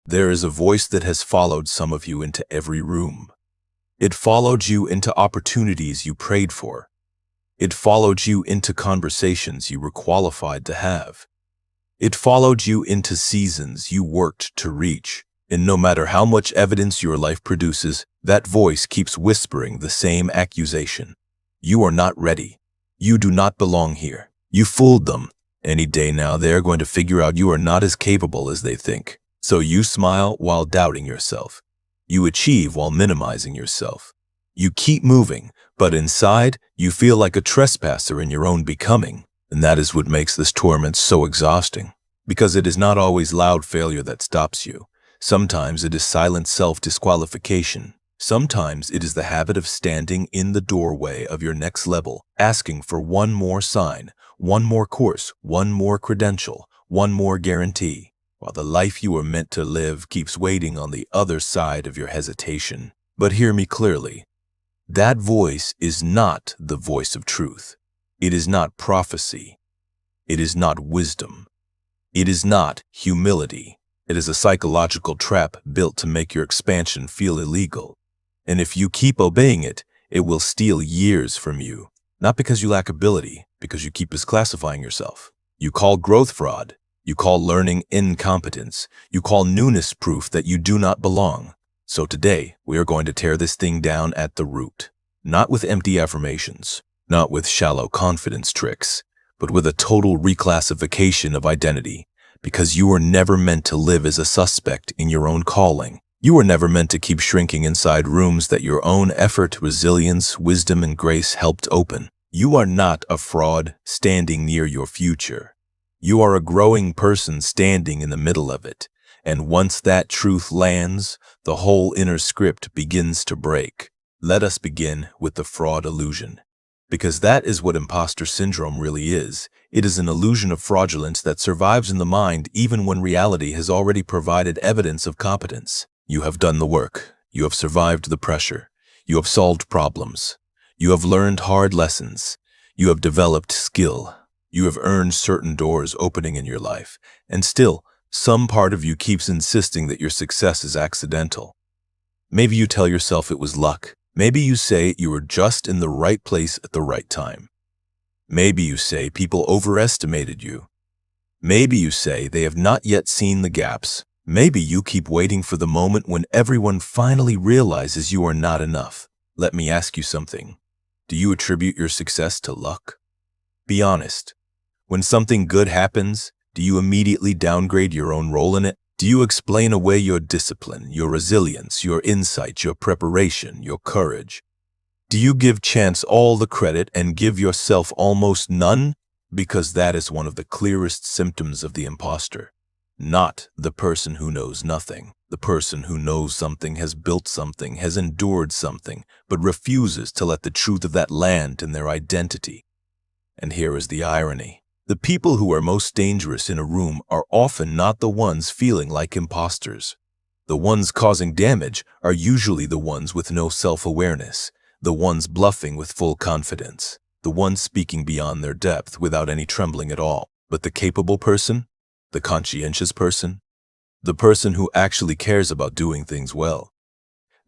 There is a voice that has followed some of you into every room. It followed you into opportunities you prayed for. It followed you into conversations you were qualified to have. It followed you into seasons you worked to reach. And no matter how much evidence your life produces, that voice keeps whispering the same accusation. You are not ready. You do not belong here. You fooled them. Any day now they are going to figure out you are not as capable as they think. So you smile while doubting yourself. You achieve while minimizing yourself. You keep moving, but inside you feel like a trespasser in your own becoming. And that is what makes this torment so exhausting. Because it is not always loud failure that stops you. Sometimes it is silent self-disqualification. Sometimes it is the habit of standing in the doorway of your next level, asking for one more sign, one more course, one more credential, one more guarantee, while the life you were meant to live keeps waiting on the other side of your hesitation. But hear me clearly. That voice is not the voice of truth. It is not prophecy. It is not wisdom. It is not humility. It is a psychological trap built to make your expansion feel illegal. And if you keep obeying it, it will steal years from you. Not because you lack ability, because you keep misclassifying yourself. You call growth fraud. You call learning incompetence. You call newness proof that you do not belong. So today, we are going to tear this thing down at the root. Not with empty affirmations, not with shallow confidence tricks, but with a total reclassification of identity. Because you were never meant to live as a suspect in your own calling. You were never meant to keep shrinking inside rooms that your own effort, resilience, wisdom, and grace helped open. You are not a fraud standing near your future. You are a growing person standing in the middle of it. And once that truth lands, the whole inner script begins to break. Let us begin with the fraud illusion. Because that is what imposter syndrome really is. It is an illusion of fraudulence that survives in the mind even when reality has already provided evidence of competence. You have done the work. You have survived the pressure. You have solved problems. You have learned hard lessons. You have developed skill. You have earned certain doors opening in your life. And still, some part of you keeps insisting that your success is accidental. Maybe you tell yourself it was luck. Maybe you say you were just in the right place at the right time. Maybe you say people overestimated you. Maybe you say they have not yet seen the gaps. Maybe you keep waiting for the moment when everyone finally realizes you are not enough. Let me ask you something. Do you attribute your success to luck? Be honest. When something good happens, do you immediately downgrade your own role in it? Do you explain away your discipline, your resilience, your insight, your preparation, your courage? Do you give chance all the credit and give yourself almost none? Because that is one of the clearest symptoms of the imposter. Not the person who knows nothing. The person who knows something, has built something, has endured something, but refuses to let the truth of that land in their identity. And here is the irony. The people who are most dangerous in a room are often not the ones feeling like imposters. The ones causing damage are usually the ones with no self-awareness, the ones bluffing with full confidence, the ones speaking beyond their depth without any trembling at all. But the capable person, the conscientious person, the person who actually cares about doing things well,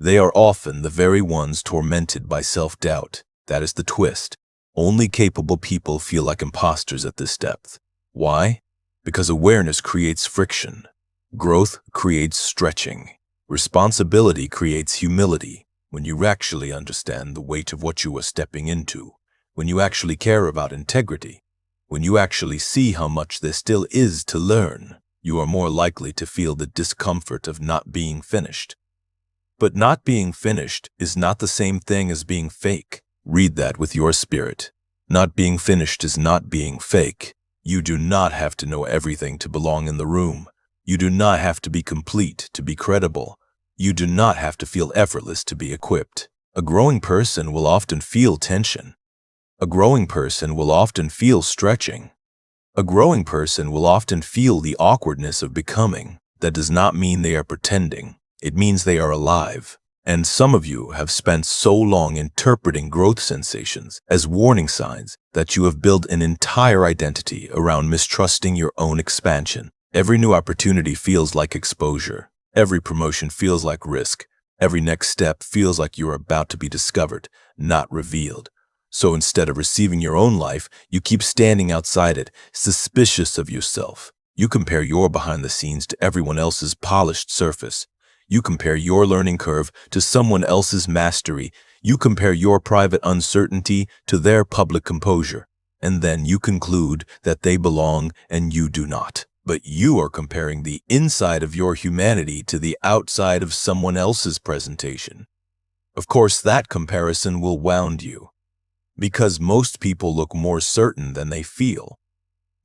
they are often the very ones tormented by self-doubt. That is the twist. Only capable people feel like imposters at this depth. Why? Because awareness creates friction. Growth creates stretching. Responsibility creates humility. When you actually understand the weight of what you are stepping into, when you actually care about integrity, when you actually see how much there still is to learn, you are more likely to feel the discomfort of not being finished. But not being finished is not the same thing as being fake. Read that with your spirit. Not being finished is not being fake. You do not have to know everything to belong in the room. You do not have to be complete to be credible. You do not have to feel effortless to be equipped. A growing person will often feel tension. A growing person will often feel stretching. A growing person will often feel the awkwardness of becoming. That does not mean they are pretending. It means they are alive. And some of you have spent so long interpreting growth sensations as warning signs that you have built an entire identity around mistrusting your own expansion. Every new opportunity feels like exposure. Every promotion feels like risk. Every next step feels like you're about to be discovered, not revealed. So instead of receiving your own life, you keep standing outside it, suspicious of yourself. You compare your behind the scenes to everyone else's polished surface. You compare your learning curve to someone else's mastery. You compare your private uncertainty to their public composure. And then you conclude that they belong and you do not. But you are comparing the inside of your humanity to the outside of someone else's presentation. Of course, that comparison will wound you. Because most people look more certain than they feel.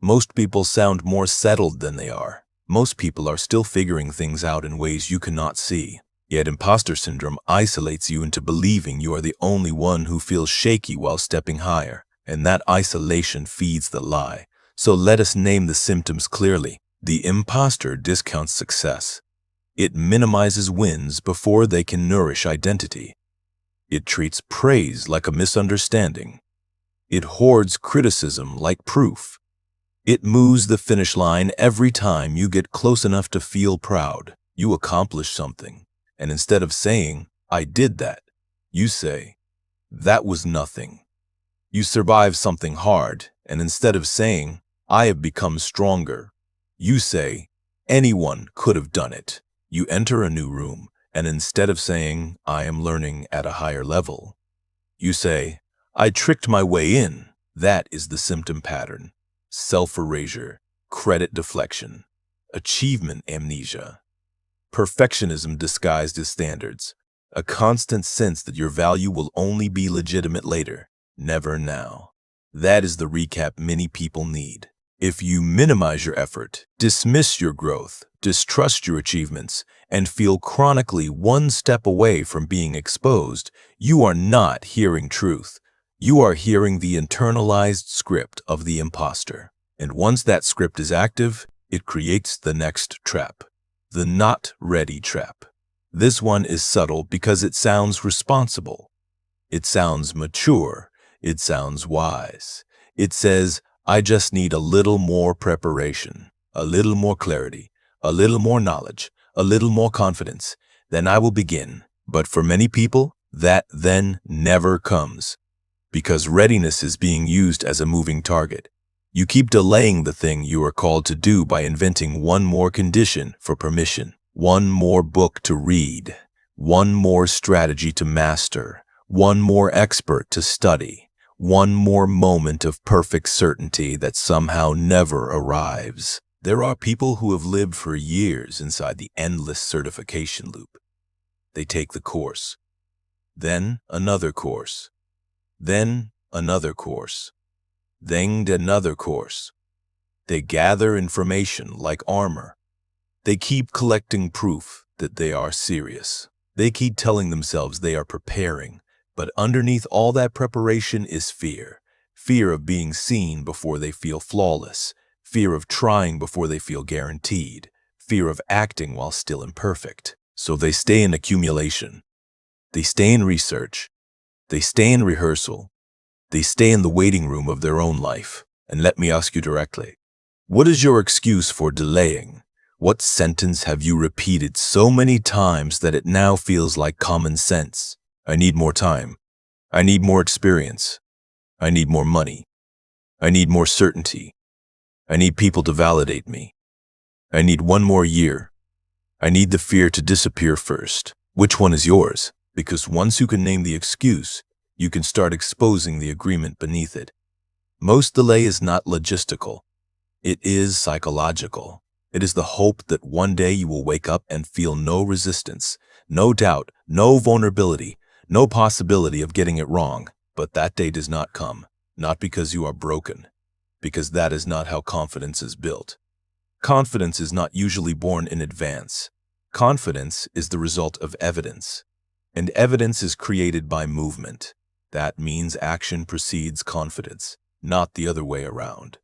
Most people sound more settled than they are. Most people are still figuring things out in ways you cannot see. Yet imposter syndrome isolates you into believing you are the only one who feels shaky while stepping higher. And that isolation feeds the lie. So let us name the symptoms clearly. The imposter discounts success. It minimizes wins before they can nourish identity. It treats praise like a misunderstanding. It hoards criticism like proof. It moves the finish line every time you get close enough to feel proud. You accomplish something, and instead of saying, "I did that," you say, "That was nothing." You survive something hard, and instead of saying, "I have become stronger," you say, "Anyone could have done it." You enter a new room, and instead of saying, "I am learning at a higher level," you say, "I tricked my way in." That is the symptom pattern. Self-erasure, credit deflection, achievement amnesia, perfectionism disguised as standards, a constant sense that your value will only be legitimate later, never now. That is the recap many people need. If you minimize your effort, dismiss your growth, distrust your achievements, and feel chronically one step away from being exposed, you are not hearing truth. You are hearing the internalized script of the imposter. And once that script is active, it creates the next trap. The not ready trap. This one is subtle because it sounds responsible. It sounds mature. It sounds wise. It says, "I just need a little more preparation, a little more clarity, a little more knowledge, a little more confidence. Then I will begin." But for many people, that then never comes. Because readiness is being used as a moving target. You keep delaying the thing you are called to do by inventing one more condition for permission, one more book to read, one more strategy to master, one more expert to study, one more moment of perfect certainty that somehow never arrives. There are people who have lived for years inside the endless certification loop. They take the course, then another course, then another course, then another course. They gather information like armor. They keep collecting proof that they are serious. They keep telling themselves they are preparing, but underneath all that preparation is fear. Fear of being seen before they feel flawless. Fear of trying before they feel guaranteed. Fear of acting while still imperfect. So they stay in accumulation. They stay in research. They stay in rehearsal. They stay in the waiting room of their own life. And let me ask you directly, what is your excuse for delaying? What sentence have you repeated so many times that it now feels like common sense? I need more time. I need more experience. I need more money. I need more certainty. I need people to validate me. I need one more year. I need the fear to disappear first. Which one is yours? Because once you can name the excuse, you can start exposing the agreement beneath it. Most delay is not logistical. It is psychological. It is the hope that one day you will wake up and feel no resistance, no doubt, no vulnerability, no possibility of getting it wrong. But that day does not come, not because you are broken, because that is not how confidence is built. Confidence is not usually born in advance. Confidence is the result of evidence, and evidence is created by movement. That means action precedes confidence, not the other way around.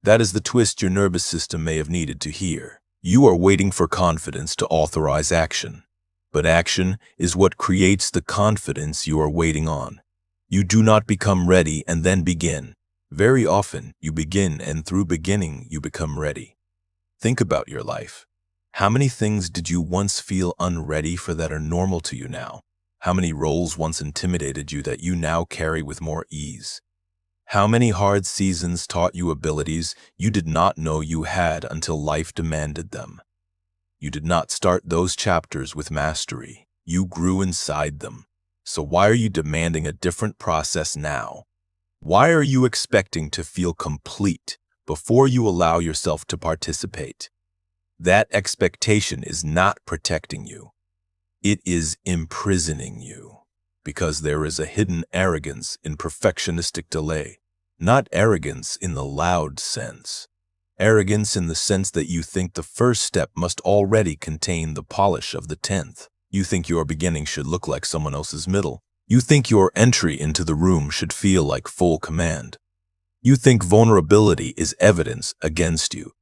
That is the twist your nervous system may have needed to hear. You are waiting for confidence to authorize action, but action is what creates the confidence you are waiting on. You do not become ready and then begin. Very often, you begin, and through beginning, you become ready. Think about your life. How many things did you once feel unready for that are normal to you now? How many roles once intimidated you that you now carry with more ease? How many hard seasons taught you abilities you did not know you had until life demanded them? You did not start those chapters with mastery. You grew inside them. So why are you demanding a different process now? Why are you expecting to feel complete before you allow yourself to participate? That expectation is not protecting you. It is imprisoning you, because there is a hidden arrogance in perfectionistic delay, not arrogance in the loud sense. Arrogance in the sense that you think the first step must already contain the polish of the 10th. You think your beginning should look like someone else's middle. You think your entry into the room should feel like full command. You think vulnerability is evidence against you.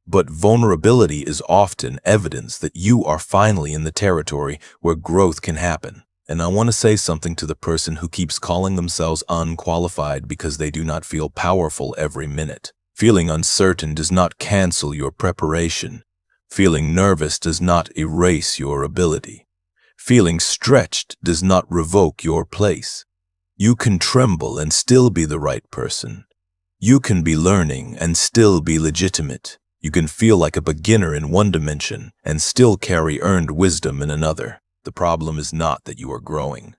But vulnerability is often evidence that you are finally in the territory where growth can happen. And I want to say something to the person who keeps calling themselves unqualified because they do not feel powerful every minute. Feeling uncertain does not cancel your preparation. Feeling nervous does not erase your ability. Feeling stretched does not revoke your place. You can tremble and still be the right person. You can be learning and still be legitimate. You can feel like a beginner in one dimension and still carry earned wisdom in another. The problem is not that you are growing.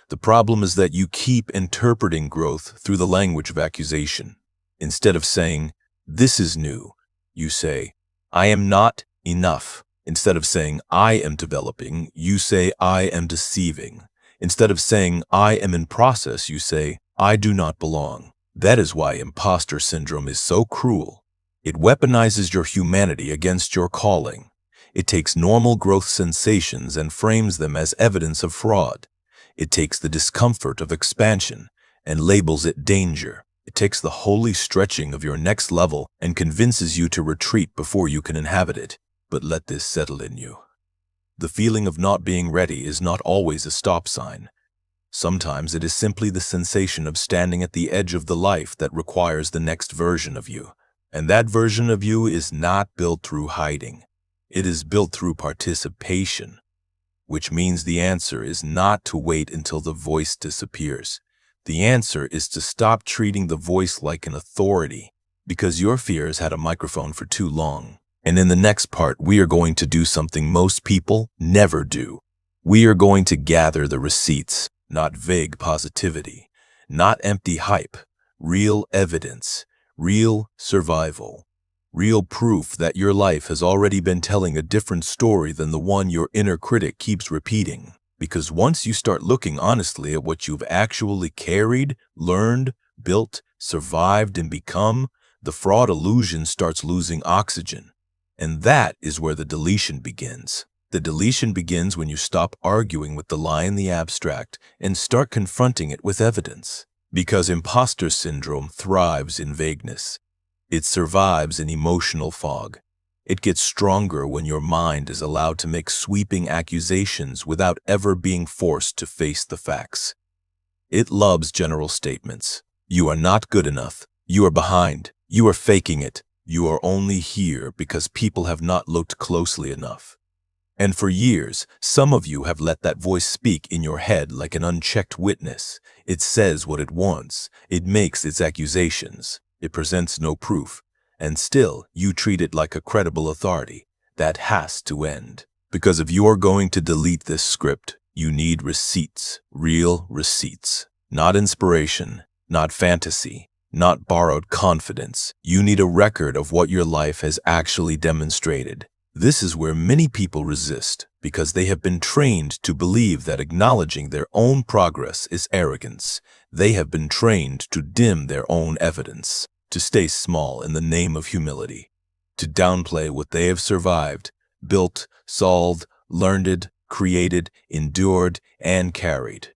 The problem is that you keep interpreting growth through the language of accusation. Instead of saying, "This is new," you say, "I am not enough." Instead of saying, "I am developing," you say, "I am deceiving." Instead of saying, "I am in process," you say, "I do not belong." That is why imposter syndrome is so cruel. It weaponizes your humanity against your calling. It takes normal growth sensations and frames them as evidence of fraud. It takes the discomfort of expansion and labels it danger. It takes the holy stretching of your next level and convinces you to retreat before you can inhabit it. But let this settle in you. The feeling of not being ready is not always a stop sign. Sometimes it is simply the sensation of standing at the edge of the life that requires the next version of you. And that version of you is not built through hiding. It is built through participation, which means the answer is not to wait until the voice disappears. The answer is to stop treating the voice like an authority, because your fear has had a microphone for too long. And in the next part, we are going to do something most people never do. We are going to gather the receipts, not vague positivity, not empty hype, real evidence, real survival, real proof that your life has already been telling a different story than the one your inner critic keeps repeating. Because once you start looking honestly at what you've actually carried, learned, built, survived, and become, the fraud illusion starts losing oxygen. And that is where the deletion begins. The deletion begins when you stop arguing with the lie in the abstract and start confronting it with evidence. Because imposter syndrome thrives in vagueness. It survives in emotional fog. It gets stronger when your mind is allowed to make sweeping accusations without ever being forced to face the facts. It loves general statements. You are not good enough. You are behind. You are faking it. You are only here because people have not looked closely enough. And for years, some of you have let that voice speak in your head like an unchecked witness. It says what it wants. It makes its accusations. It presents no proof. And still, you treat it like a credible authority. That has to end. Because if you are going to delete this script, you need receipts, real receipts. Not inspiration, not fantasy, not borrowed confidence. You need a record of what your life has actually demonstrated. This is where many people resist, because they have been trained to believe that acknowledging their own progress is arrogance. They have been trained to dim their own evidence, to stay small in the name of humility, to downplay what they have survived, built, solved, learned, created, endured, and carried.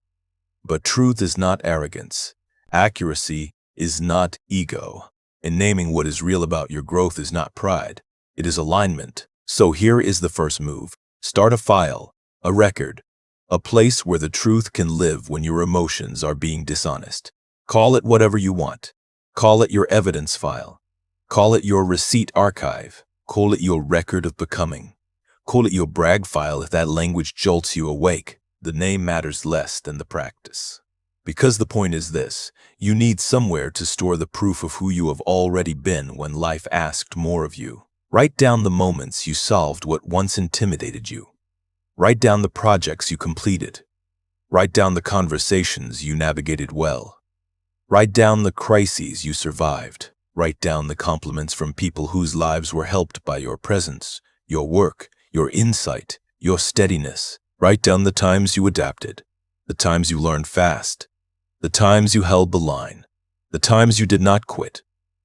But truth is not arrogance. Accuracy is not ego. And naming what is real about your growth is not pride. It is alignment. So here is the first move. Start a file, a record, a place where the truth can live when your emotions are being dishonest. Call it whatever you want. Call it your evidence file. Call it your receipt archive. Call it your record of becoming. Call it your brag file if that language jolts you awake. The name matters less than the practice. Because the point is this, you need somewhere to store the proof of who you have already been when life asked more of you. Write down the moments you solved what once intimidated you. Write down the projects you completed. Write down the conversations you navigated well. Write down the crises you survived. Write down the compliments from people whose lives were helped by your presence, your work, your insight, your steadiness. Write down the times you adapted, the times you learned fast, the times you held the line, the times you did not quit,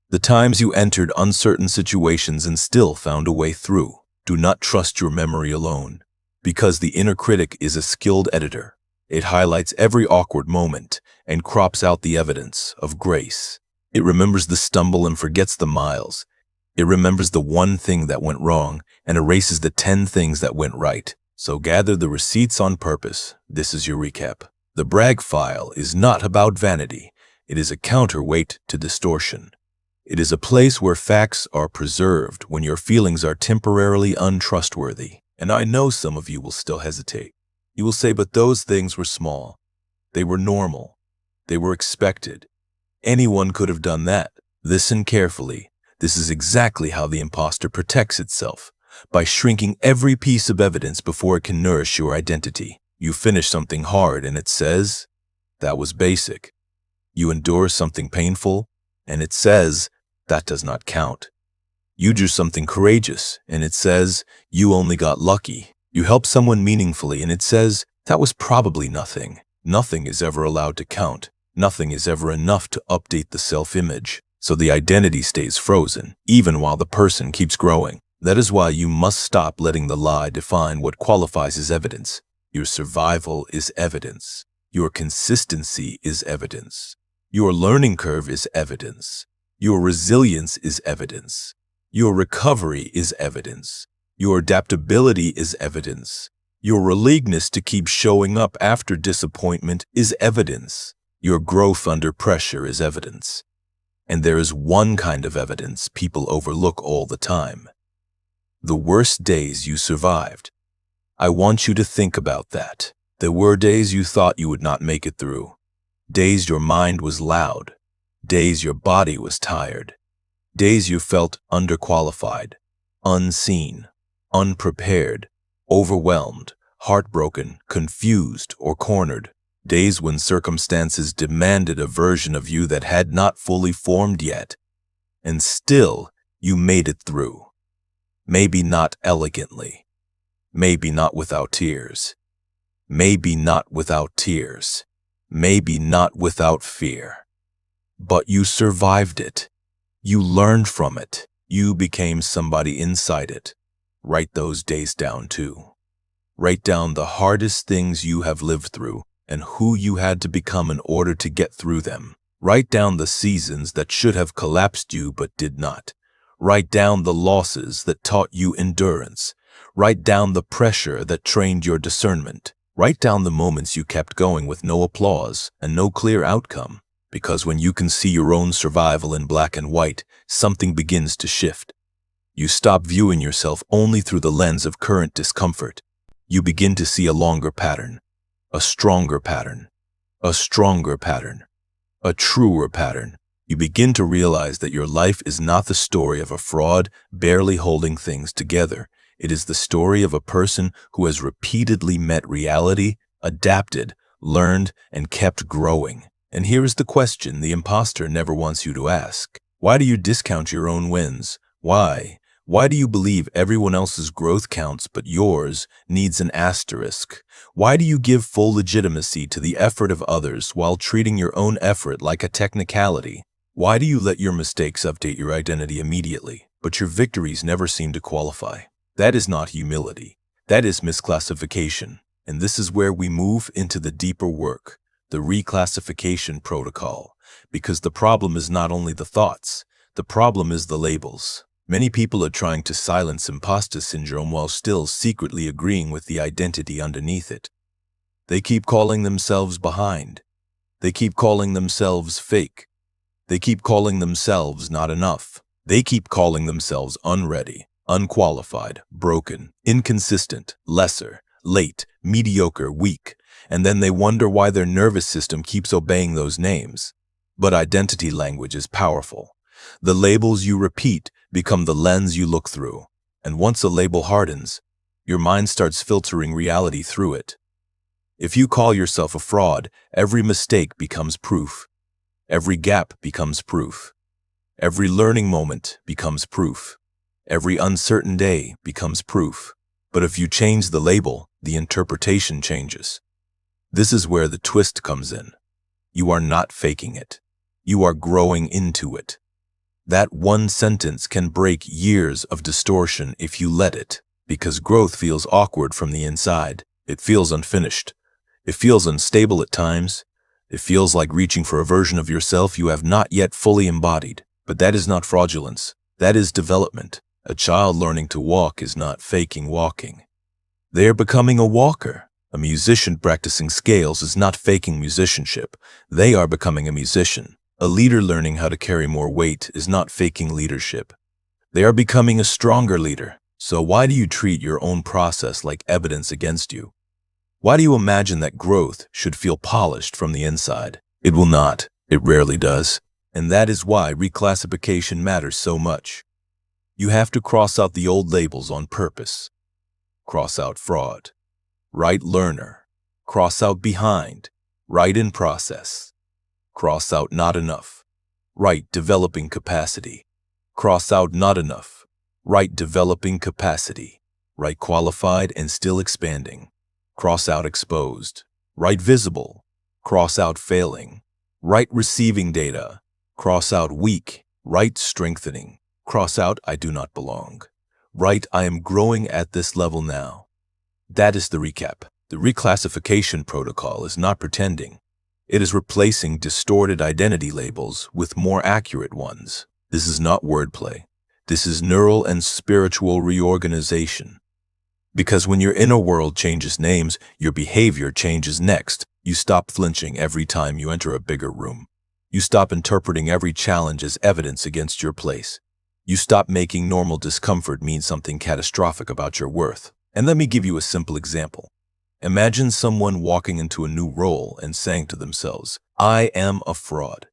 the times you entered uncertain situations and still found a way through. Do not trust your memory alone, because the inner critic is a skilled editor. It highlights every awkward moment and crops out the evidence of grace. It remembers the stumble and forgets the miles. It remembers the one thing that went wrong and erases the 10 things that went right. So gather the receipts on purpose. This is your recap. The brag file is not about vanity. It is a counterweight to distortion. It is a place where facts are preserved when your feelings are temporarily untrustworthy. And I know some of you will still hesitate. You will say, but those things were small. They were normal. They were expected. Anyone could have done that. Listen carefully. This is exactly how the imposter protects itself, by shrinking every piece of evidence before it can nourish your identity. You finish something hard and it says, that was basic. You endure something painful and it says, that does not count. You do something courageous and it says, you only got lucky. You help someone meaningfully and it says, that was probably nothing. Nothing is ever allowed to count. Nothing is ever enough to update the self-image, so the identity stays frozen, even while the person keeps growing. That is why you must stop letting the lie define what qualifies as evidence. Your survival is evidence. Your consistency is evidence. Your learning curve is evidence. Your resilience is evidence. Your recovery is evidence. Your adaptability is evidence. Your willingness to keep showing up after disappointment is evidence. Your growth under pressure is evidence. And there is one kind of evidence people overlook all the time. The worst days you survived. I want you to think about that. There were days you thought you would not make it through. Days your mind was loud. Days your body was tired. Days you felt underqualified, unseen, unprepared, overwhelmed, heartbroken, confused, or cornered. Days when circumstances demanded a version of you that had not fully formed yet. And still, you made it through. Maybe not elegantly. Maybe not without tears. Maybe not without tears. Maybe not without fear. But you survived it. You learned from it. You became somebody inside it. Write those days down too. Write down the hardest things you have lived through and who you had to become in order to get through them. Write down the seasons that should have collapsed you but did not. Write down the losses that taught you endurance. Write down the pressure that trained your discernment. Write down the moments you kept going with no applause and no clear outcome. Because when you can see your own survival in black and white, something begins to shift. You stop viewing yourself only through the lens of current discomfort. You begin to see a longer pattern, a stronger pattern, a stronger pattern, a truer pattern. You begin to realize that your life is not the story of a fraud barely holding things together. It is the story of a person who has repeatedly met reality, adapted, learned, and kept growing. And here is the question the imposter never wants you to ask. Why do you discount your own wins? Why? Why do you believe everyone else's growth counts but yours needs an asterisk? Why do you give full legitimacy to the effort of others while treating your own effort like a technicality? Why do you let your mistakes update your identity immediately, but your victories never seem to qualify? That is not humility. That is misclassification. And this is where we move into the deeper work, the reclassification protocol, because the problem is not only the thoughts, the problem is the labels. Many people are trying to silence imposter syndrome while still secretly agreeing with the identity underneath it. They keep calling themselves behind. They keep calling themselves fake. They keep calling themselves not enough. They keep calling themselves unready. unqualified, broken, inconsistent, lesser, late, mediocre, weak, and then they wonder why their nervous system keeps obeying those names. But identity language is powerful. The labels you repeat become the lens you look through, and once a label hardens, your mind starts filtering reality through it. If you call yourself a fraud, every mistake becomes proof. Every gap becomes proof. Every learning moment becomes proof. Every uncertain day becomes proof. But if you change the label, the interpretation changes. This is where the twist comes in. You are not faking it. You are growing into it. That one sentence can break years of distortion if you let it, because growth feels awkward from the inside. It feels unfinished. It feels unstable at times. It feels like reaching for a version of yourself you have not yet fully embodied. But that is not fraudulence. That is development. A child learning to walk is not faking walking. They are becoming a walker. A musician practicing scales is not faking musicianship. They are becoming a musician. A leader learning how to carry more weight is not faking leadership. They are becoming a stronger leader. So why do you treat your own process like evidence against you? Why do you imagine that growth should feel polished from the inside? It will not. It rarely does. And that is why reclassification matters so much. You have to cross out the old labels on purpose. Cross out fraud. Write learner. Cross out behind. Write in process. Cross out not enough. Write developing capacity. Cross out not enough. Write developing capacity. Write qualified and still expanding. Cross out exposed. Write visible. Cross out failing. Write receiving data. Cross out weak. Write strengthening. Cross out I do not belong. Write I am growing at this level now. That is the recap. The reclassification protocol is not pretending. It is replacing distorted identity labels with more accurate ones. This is not wordplay. This is neural and spiritual reorganization. Because when your inner world changes names, your behavior changes next. You stop flinching every time you enter a bigger room. You stop interpreting every challenge as evidence against your place. You stop making normal discomfort mean something catastrophic about your worth. And let me give you a simple example. Imagine someone walking into a new role and saying to themselves, I am a fraud.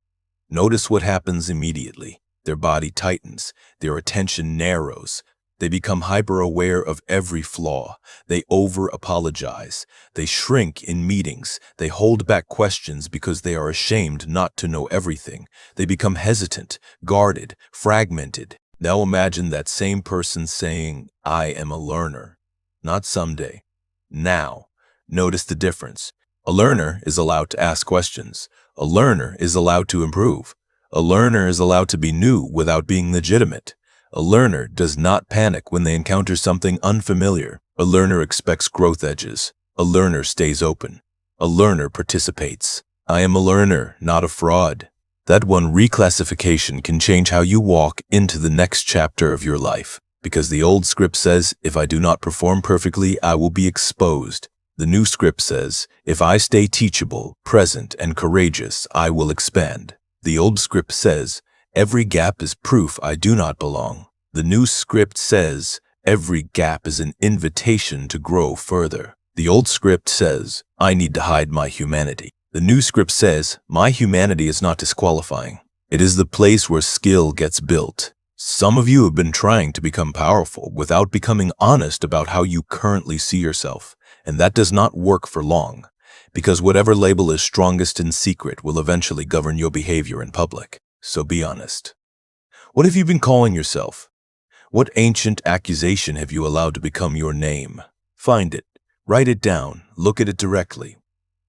Notice what happens immediately. Their body tightens. Their attention narrows. They become hyper-aware of every flaw. They over-apologize. They shrink in meetings. They hold back questions because they are ashamed not to know everything. They become hesitant, guarded, fragmented. Now imagine that same person saying, I am a learner. Not someday. Now. Notice the difference. A learner is allowed to ask questions. A learner is allowed to improve. A learner is allowed to be new without being legitimate. A learner does not panic when they encounter something unfamiliar. A learner expects growth edges. A learner stays open. A learner participates. I am a learner, not a fraud. That one reclassification can change how you walk into the next chapter of your life. Because the old script says, if I do not perform perfectly, I will be exposed. The new script says, if I stay teachable, present, and courageous, I will expand. The old script says, every gap is proof I do not belong. The new script says, every gap is an invitation to grow further. The old script says, I need to hide my humanity. The new script says, my humanity is not disqualifying. It is the place where skill gets built. Some of you have been trying to become powerful without becoming honest about how you currently see yourself. And that does not work for long, because whatever label is strongest in secret will eventually govern your behavior in public. So be honest. What have you been calling yourself? What ancient accusation have you allowed to become your name? Find it, write it down, look at it directly,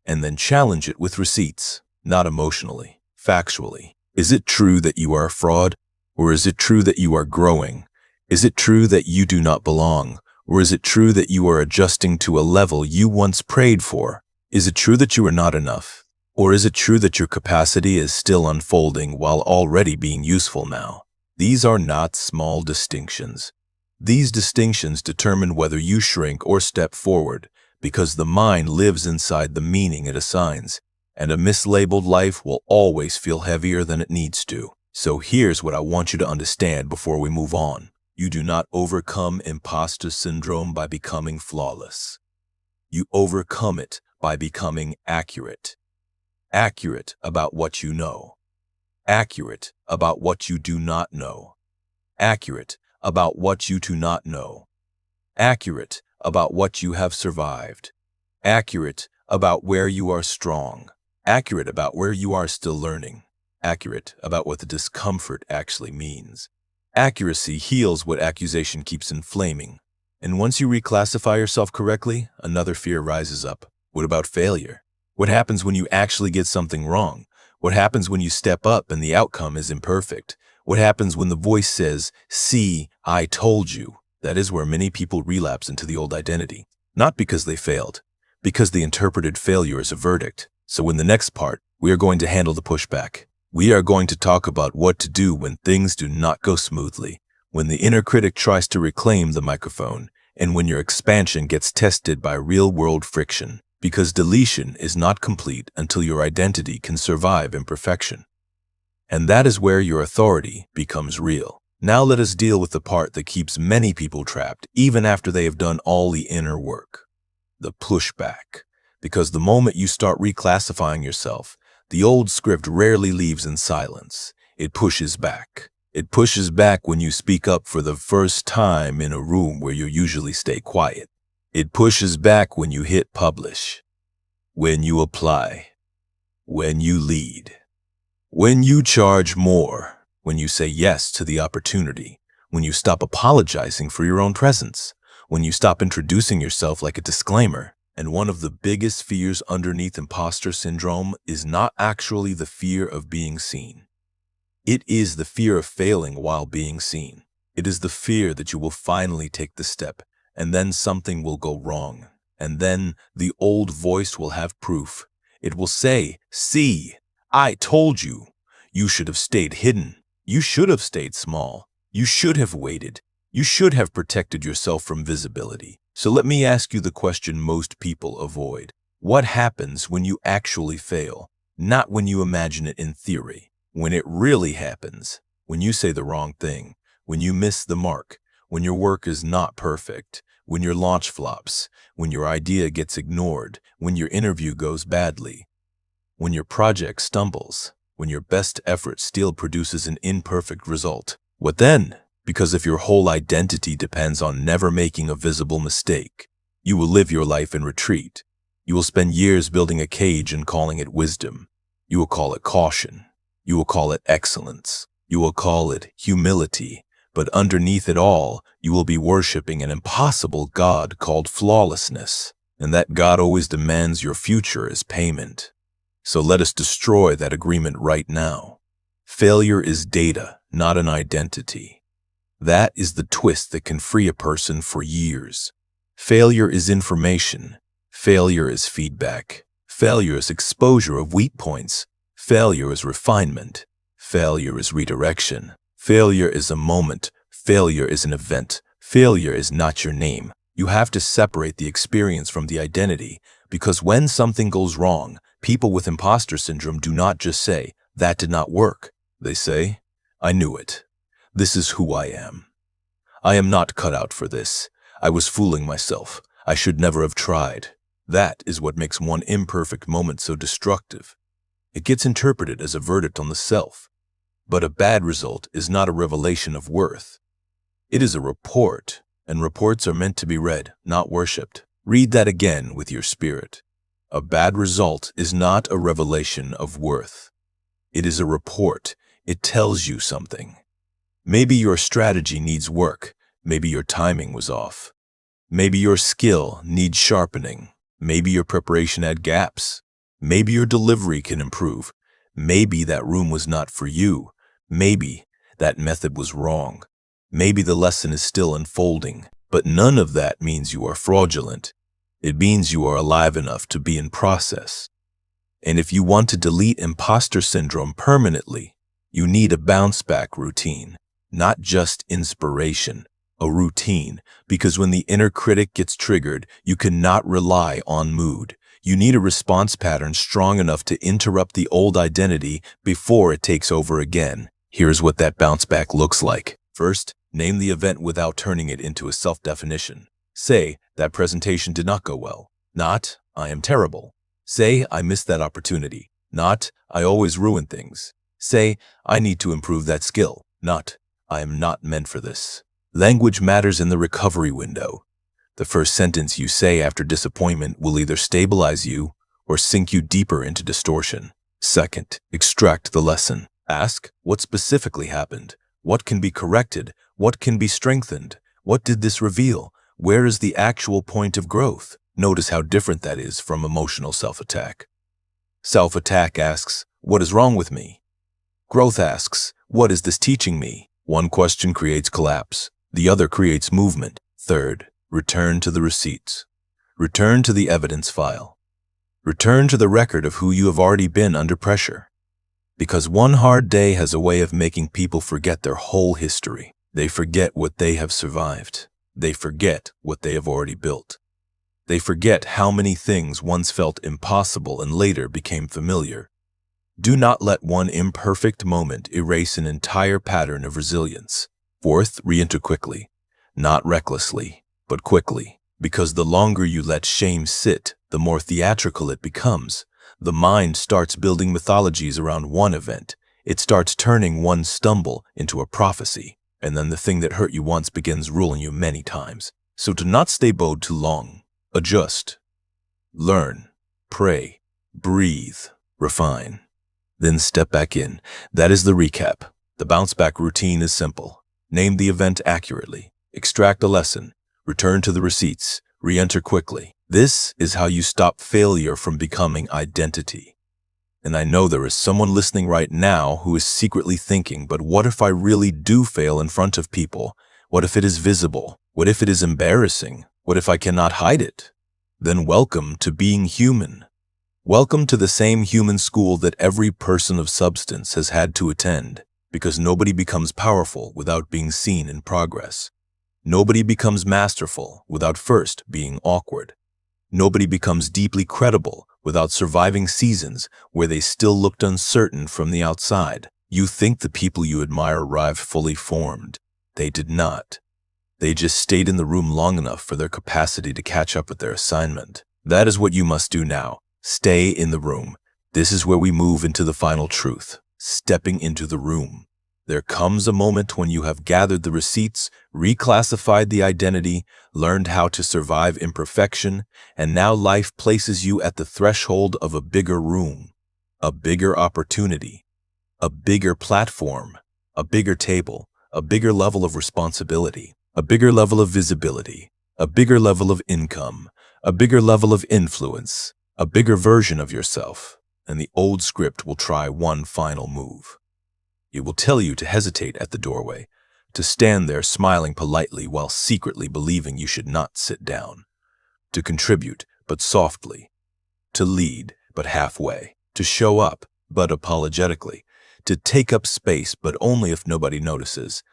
and then challenge it with receipts, not emotionally, factually. Is it true that you are a fraud? Or is it true that you are growing? Is it true that you do not belong? Or is it true that you are adjusting to a level you once prayed for? Is it true that you are not enough? Or is it true that your capacity is still unfolding while already being useful now? These are not small distinctions. These distinctions determine whether you shrink or step forward, because the mind lives inside the meaning it assigns, and a mislabeled life will always feel heavier than it needs to. So here's what I want you to understand before we move on. You do not overcome imposter syndrome by becoming flawless. You overcome it by becoming accurate. Accurate about what you know. Accurate about what you do not know. Accurate about what you do not know. Accurate about what you have survived. Accurate about where you are strong. Accurate about where you are still learning. Accurate about what the discomfort actually means. Accuracy heals what accusation keeps inflaming. And once you reclassify yourself correctly, another fear rises up. What about failure? What happens when you actually get something wrong? What happens when you step up and the outcome is imperfect? What happens when the voice says, "See, I told you"? That is where many people relapse into the old identity. Not because they failed, because they interpreted failure as a verdict. So in the next part, we are going to handle the pushback. We are going to talk about what to do when things do not go smoothly, when the inner critic tries to reclaim the microphone, and when your expansion gets tested by real-world friction. Because deletion is not complete until your identity can survive imperfection. And that is where your authority becomes real. Now let us deal with the part that keeps many people trapped, even after they have done all the inner work. The pushback. Because the moment you start reclassifying yourself, the old script rarely leaves in silence. It pushes back. It pushes back when you speak up for the first time in a room where you usually stay quiet. It pushes back when you hit publish, when you apply, when you lead, when you charge more, when you say yes to the opportunity, when you stop apologizing for your own presence, when you stop introducing yourself like a disclaimer. And one of the biggest fears underneath imposter syndrome is not actually the fear of being seen. It is the fear of failing while being seen. It is the fear that you will finally take the step, and then something will go wrong. And then the old voice will have proof. It will say, "See, I told you. You should have stayed hidden. You should have stayed small. You should have waited. You should have protected yourself from visibility." So let me ask you the question most people avoid. What happens when you actually fail? Not when you imagine it in theory. When it really happens. When you say the wrong thing. When you miss the mark. When your work is not perfect, when your launch flops, when your idea gets ignored, when your interview goes badly, when your project stumbles, when your best effort still produces an imperfect result. What then? Because if your whole identity depends on never making a visible mistake, you will live your life in retreat. You will spend years building a cage and calling it wisdom. You will call it caution. You will call it excellence. You will call it humility. But underneath it all, you will be worshiping an impossible God called flawlessness, and that God always demands your future as payment. So let us destroy that agreement right now. Failure is data, not an identity. That is the twist that can free a person for years. Failure is information. Failure is feedback. Failure is exposure of weak points. Failure is refinement. Failure is redirection. Failure is a moment. Failure is an event. Failure is not your name. You have to separate the experience from the identity, because when something goes wrong, people with imposter syndrome do not just say, "That did not work." They say, "I knew it. This is who I am. I am not cut out for this. I was fooling myself. I should never have tried." That is what makes one imperfect moment so destructive. It gets interpreted as a verdict on the self. But a bad result is not a revelation of worth. It is a report, and reports are meant to be read, not worshipped. Read that again with your spirit. A bad result is not a revelation of worth. It is a report. It tells you something. Maybe your strategy needs work. Maybe your timing was off. Maybe your skill needs sharpening. Maybe your preparation had gaps. Maybe your delivery can improve. Maybe that room was not for you. Maybe that method was wrong. Maybe the lesson is still unfolding. But none of that means you are fraudulent. It means you are alive enough to be in process. And if you want to delete imposter syndrome permanently, you need a bounce-back routine, not just inspiration, a routine. Because when the inner critic gets triggered, you cannot rely on mood. You need a response pattern strong enough to interrupt the old identity before it takes over again. Here's what that bounce back looks like. First, Name the event without turning it into a self-definition. Say, that presentation did not go well. Not, I am terrible. Say, I missed that opportunity. Not, I always ruin things. Say, I need to improve that skill. Not, I am not meant for this. Language matters in the recovery window. The first sentence you say after disappointment will either stabilize you or sink you deeper into distortion. Second, extract the lesson. Ask, what specifically happened? What can be corrected? What can be strengthened? What did this reveal? Where is the actual point of growth? Notice how different that is from emotional self-attack. Self-attack asks, what is wrong with me? Growth asks, what is this teaching me? One question creates collapse. The other creates movement. Third, return to the receipts. Return to the evidence file. Return to the record of who you have already been under pressure. Because one hard day has a way of making people forget their whole history. They forget what they have survived. They forget what they have already built. They forget how many things once felt impossible and later became familiar. Do not let one imperfect moment erase an entire pattern of resilience. Fourth, re-enter quickly. Not recklessly, but quickly. Because the longer you let shame sit, the more theatrical it becomes. The mind starts building mythologies around one event. It starts turning one stumble into a prophecy. And then the thing that hurt you once begins ruling you many times. So do not stay bowed too long. Adjust. Learn. Pray. Breathe. Refine. Then step back in. That is the recap. The bounce-back routine is simple. Name the event accurately. Extract a lesson. Return to the receipts. Re-enter quickly. This is how you stop failure from becoming identity. And I know there is someone listening right now who is secretly thinking, but what if I really do fail in front of people? What if it is visible? What if it is embarrassing? What if I cannot hide it? Then welcome to being human. Welcome to the same human school that every person of substance has had to attend, because nobody becomes powerful without being seen in progress. Nobody becomes masterful without first being awkward. Nobody becomes deeply credible without surviving seasons where they still looked uncertain from the outside. You think the people you admire arrived fully formed. They did not. They just stayed in the room long enough for their capacity to catch up with their assignment. That is what you must do now. Stay in the room. This is where we move into the final truth, stepping into the room. There comes a moment when you have gathered the receipts, reclassified the identity, learned how to survive imperfection, and now life places you at the threshold of a bigger room, a bigger opportunity, a bigger platform, a bigger table, a bigger level of responsibility, a bigger level of visibility, a bigger level of income, a bigger level of influence, a bigger version of yourself, and the old script will try one final move. It will tell you to hesitate at the doorway, to stand there smiling politely while secretly believing you should not sit down, to contribute but softly, to lead but halfway, to show up but apologetically, to take up space but only if nobody notices,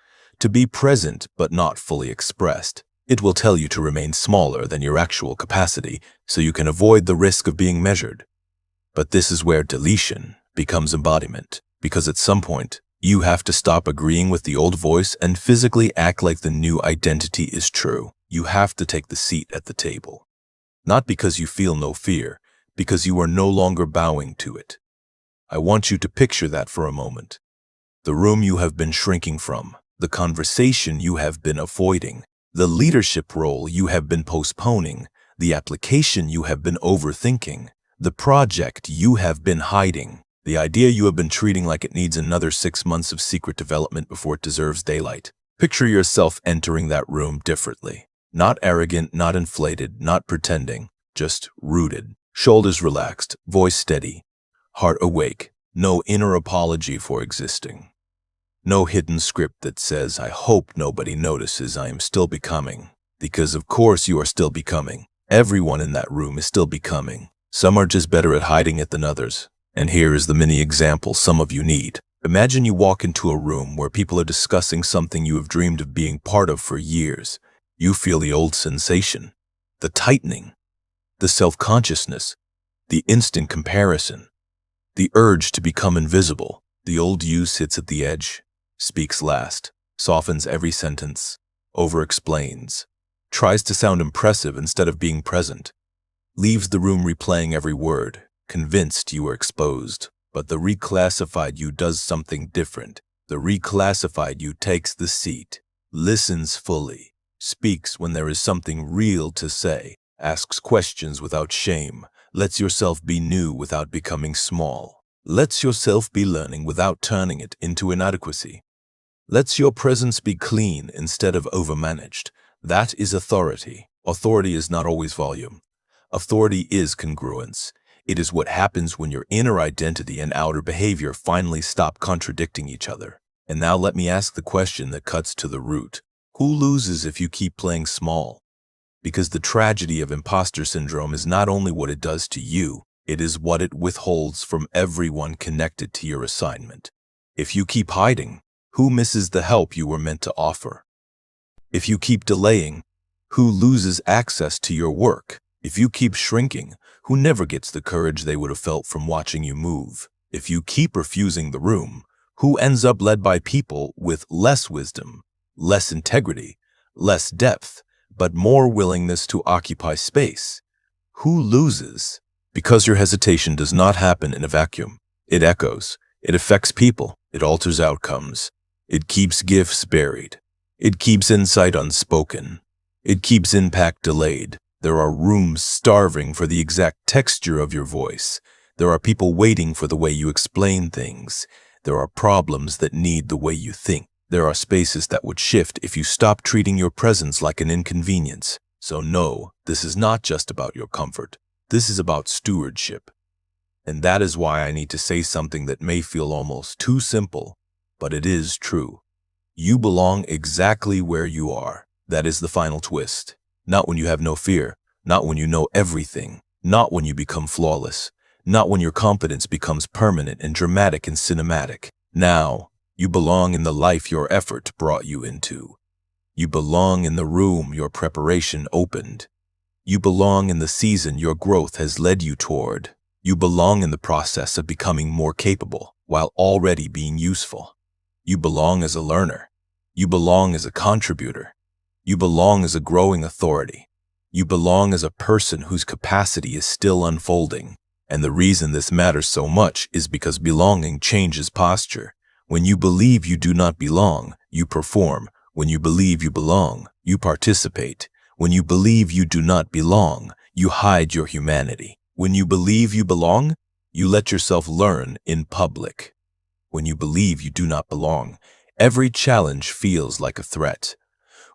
to be present but not fully expressed. It will tell you to remain smaller than your actual capacity so you can avoid the risk of being measured. But this is where deletion becomes embodiment, because at some point, you have to stop agreeing with the old voice and physically act like the new identity is true. You have to take the seat at the table. Not because you feel no fear, because you are no longer bowing to it. I want you to picture that for a moment. The room you have been shrinking from, the conversation you have been avoiding, the leadership role you have been postponing, the application you have been overthinking, the project you have been hiding. The idea you have been treating like it needs another 6 months of secret development before it deserves daylight. Picture yourself entering that room differently. Not arrogant, not inflated, not pretending, just rooted. Shoulders relaxed, voice steady, heart awake. No inner apology for existing. No hidden script that says, I hope nobody notices I am still becoming. Because of course you are still becoming. Everyone in that room is still becoming. Some are just better at hiding it than others. And here is the mini example some of you need. Imagine you walk into a room where people are discussing something you have dreamed of being part of for years. You feel the old sensation, the tightening, the self-consciousness, the instant comparison, the urge to become invisible. The old you sits at the edge, speaks last. softens every sentence, over-explains, tries to sound impressive instead of being present, leaves the room replaying every word, convinced you are exposed. But the reclassified you does something different. The reclassified you takes the seat, listens fully, speaks when there is something real to say, asks questions without shame, lets yourself be new without becoming small, lets yourself be learning without turning it into inadequacy, lets your presence be clean instead of overmanaged. That is authority. Authority is not always volume. Authority is congruence. It is what happens when your inner identity and outer behavior finally stop contradicting each other. And now let me ask the question that cuts to the root. Who loses if you keep playing small? Because the tragedy of imposter syndrome is not only what it does to you, it is what it withholds from everyone connected to your assignment. If you keep hiding, who misses the help you were meant to offer? If you keep delaying, who loses access to your work? If you keep shrinking, who never gets the courage they would have felt from watching you move? If you keep refusing the room, who ends up led by people with less wisdom, less integrity, less depth, but more willingness to occupy space? Who loses? Because your hesitation does not happen in a vacuum. It echoes. It affects people. It alters outcomes. It keeps gifts buried. It keeps insight unspoken. It keeps impact delayed. There are rooms starving for the exact texture of your voice. There are people waiting for the way you explain things. There are problems that need the way you think. There are spaces that would shift if you stop treating your presence like an inconvenience. So no, this is not just about your comfort. This is about stewardship. And that is why I need to say something that may feel almost too simple, but it is true. You belong exactly where you are. That is the final twist. Not when you have no fear, not when you know everything, not when you become flawless, not when your confidence becomes permanent and dramatic and cinematic. Now, you belong in the life your effort brought you into. You belong in the room your preparation opened. You belong in the season your growth has led you toward. You belong in the process of becoming more capable while already being useful. You belong as a learner. You belong as a contributor. You belong as a growing authority. You belong as a person whose capacity is still unfolding. And the reason this matters so much is because belonging changes posture. When you believe you do not belong, you perform. When you believe you belong, you participate. When you believe you do not belong, you hide your humanity. When you believe you belong, you let yourself learn in public. When you believe you do not belong, every challenge feels like a threat.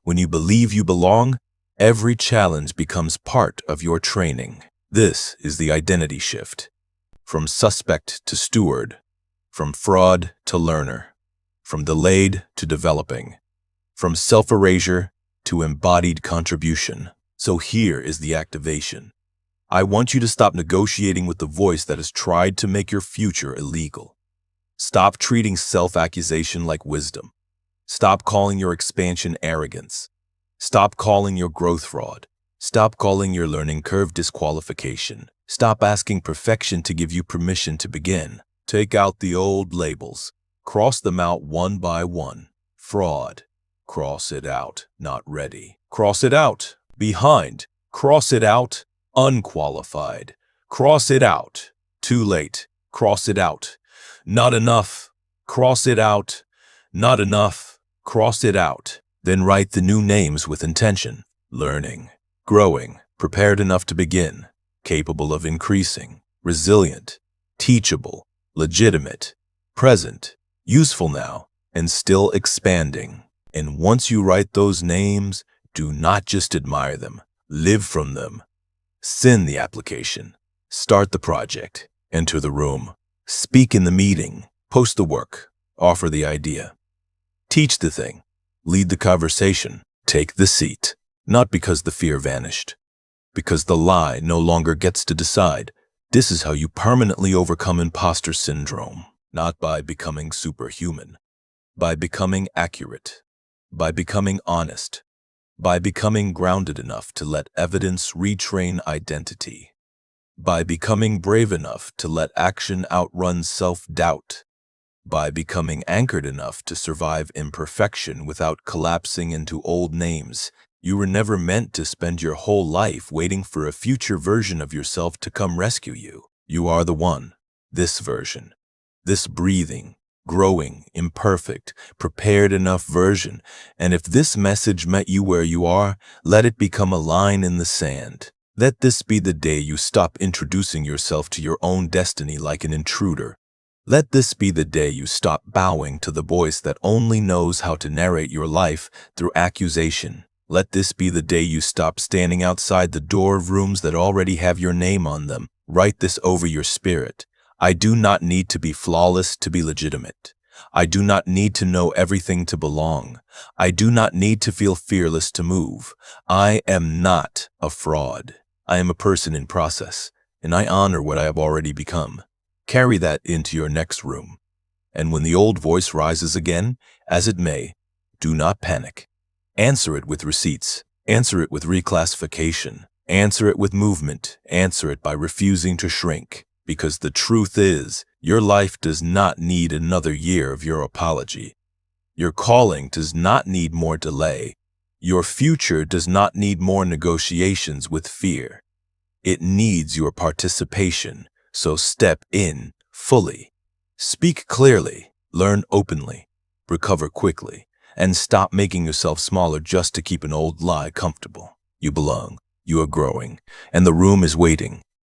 When you believe you belong, every challenge becomes part of your training. This is the identity shift. From suspect to steward, from fraud to learner, from delayed to developing, from self-erasure to embodied contribution. So here is the activation. I want you to stop negotiating with the voice that has tried to make your future illegal. Stop treating self-accusation like wisdom. Stop calling your expansion arrogance. Stop calling your growth fraud. Stop calling your learning curve disqualification. Stop asking perfection to give you permission to begin. Take out the old labels. Cross them out one by one. Fraud. Cross it out. Not ready. Cross it out. Behind. Cross it out. Unqualified. Cross it out. Too late. Cross it out. Not enough. Cross it out. Not enough. Cross it out. Then write the new names with intention. Learning, growing, prepared enough to begin, capable of increasing, resilient, teachable, legitimate, present, useful now, and still expanding. And once you write those names, do not just admire them, live from them. Send the application, start the project, enter the room, speak in the meeting, post the work, offer the idea. Teach the thing, lead the conversation, take the seat. Not because the fear vanished, because the lie no longer gets to decide. This is how you permanently overcome imposter syndrome, not by becoming superhuman, by becoming accurate, by becoming honest, by becoming grounded enough to let evidence retrain identity, by becoming brave enough to let action outrun self-doubt, by becoming anchored enough to survive imperfection without collapsing into old names. You were never meant to spend your whole life waiting for a future version of yourself to come rescue you. You are the one, this version, this breathing, growing, imperfect, prepared enough version. And if this message met you where you are, let it become a line in the sand. Let this be the day you stop introducing yourself to your own destiny like an intruder. Let this be the day you stop bowing to the voice that only knows how to narrate your life through accusation. Let this be the day you stop standing outside the door of rooms that already have your name on them. Write this over your spirit. I do not need to be flawless to be legitimate. I do not need to know everything to belong. I do not need to feel fearless to move. I am not a fraud. I am a person in process, and I honor what I have already become. Carry that into your next room. And when the old voice rises again, as it may, do not panic. Answer it with receipts. Answer it with reclassification. Answer it with movement. Answer it by refusing to shrink. Because the truth is, your life does not need another year of your apology. Your calling does not need more delay. Your future does not need more negotiations with fear. It needs your participation, so step in fully. Speak clearly, learn openly, recover quickly, and stop making yourself smaller just to keep an old lie comfortable. You belong, you are growing, and the room is waiting.